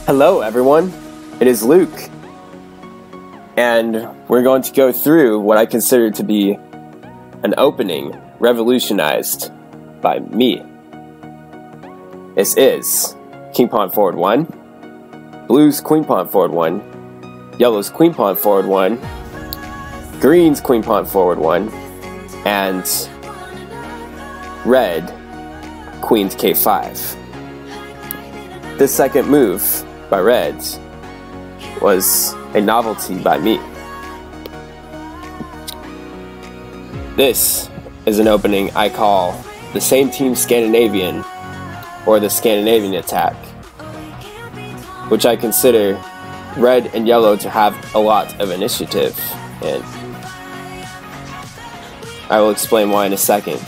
Hello everyone, it is Luke, and we're going to go through what I consider to be an opening revolutionized by me. This is King Pawn Forward 1, Blue's Queen Pawn Forward 1, Yellow's Queen Pawn Forward 1, Green's Queen Pawn Forward 1, and Red Queen's K5. This second move by Reds was a novelty by me. This is an opening I call the same Team Scandinavian, or the Scandinavian attack, which I consider Red and Yellow to have a lot of initiative in. I will explain why in a second,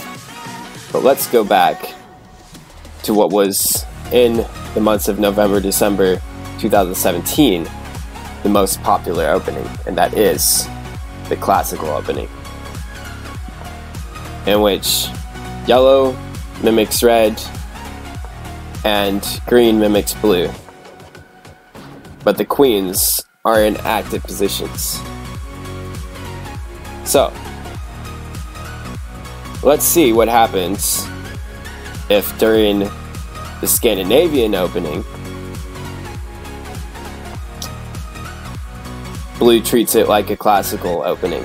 but let's go back to what was in the months of November, December 2017, the most popular opening, and that is the classical opening, in which Yellow mimics Red and Green mimics Blue, but the queens are in active positions. So, let's see what happens if during the Scandinavian opening, Blue treats it like a classical opening.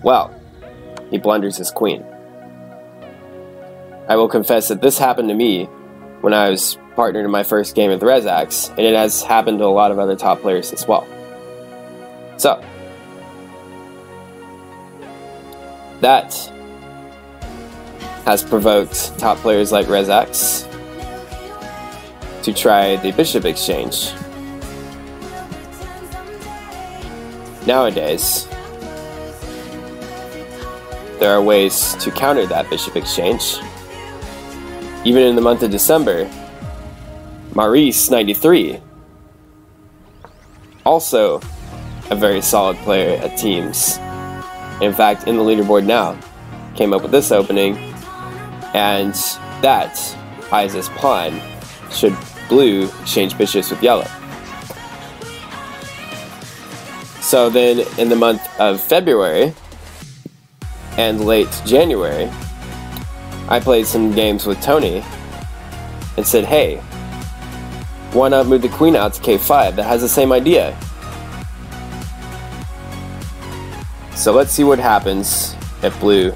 Well, he blunders his queen. I will confess that this happened to me when I was partnered in my first game with Rezax, and it has happened to a lot of other top players as well. So, that has provoked top players like Rezax to try the bishop exchange. Nowadays, there are ways to counter that bishop exchange. Even in the month of December, Maurice93, also a very solid player at Teams, in fact in the leaderboard now, came up with this opening, and that eyes his pawn should Blue exchange bishops with Yellow. So then in the month of February and late January, I played some games with Toni and said, hey, why not move the queen out to K5? That has the same idea. So let's see what happens if Blue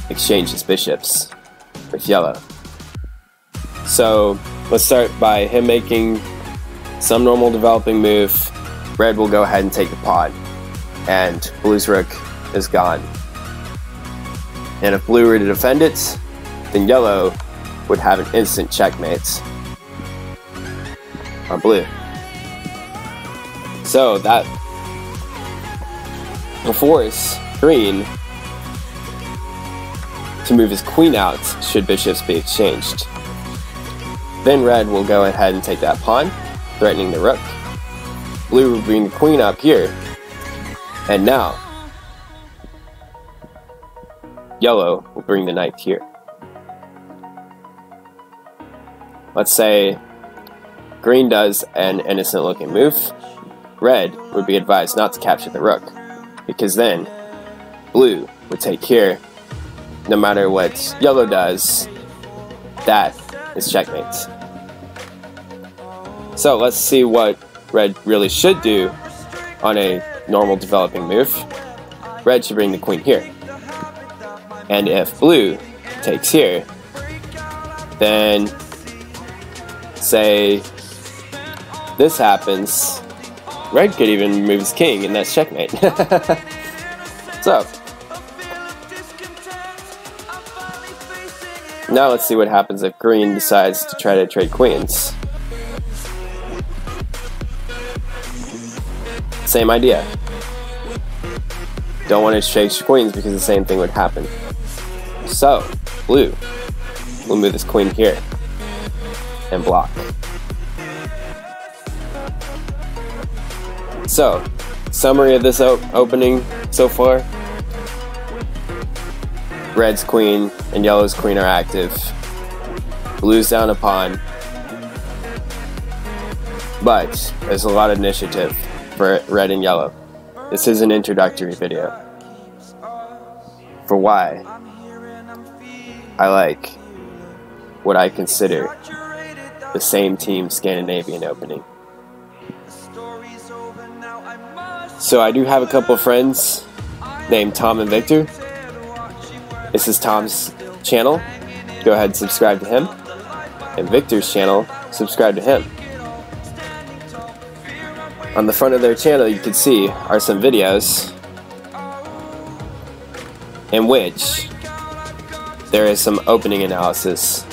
exchanges bishops with Yellow. So let's start by him making some normal developing move. Red will go ahead and take the pawn, and Blue's rook is gone. And if Blue were to defend it, then Yellow would have an instant checkmate on Blue. So that will force Green to move his queen out should bishops be exchanged. Then Red will go ahead and take that pawn, threatening the rook. Blue will bring the queen up here, and now Yellow will bring the knight here. Let's say Green does an innocent looking move. Red would be advised not to capture the rook, because then Blue would take here. No matter what Yellow does, that is checkmate. So let's see what Red really should do on a normal developing move. Red should bring the queen here. And if Blue takes here, then say this happens, Red could even move his king, and that's checkmate. So, now let's see what happens if Green decides to try to trade queens. Same idea. Don't want to exchange queens because the same thing would happen. So, Blue will move this queen here and block. So, summary of this opening so far. Red's queen and Yellow's queen are active. Blue's down a pawn. but there's a lot of initiative for red and yellow. This is an introductory video for why I like what I consider the same Team Scandinavian opening. So I do have a couple of friends named Tom and Victor. This is Tom's channel. Go ahead and subscribe to him. And Victor's channel, subscribe to him. On the front of their channel, you can see are some videos in which there is some opening analysis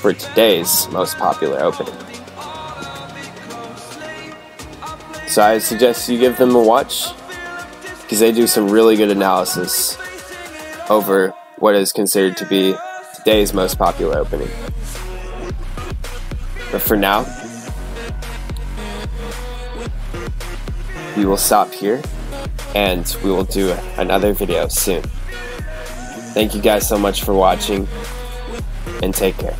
for today's most popular opening. So I suggest you give them a watch, because they do some really good analysis over what is considered to be today's most popular opening. But for now, we will stop here, and we will do another video soon. Thank you guys so much for watching, and take care.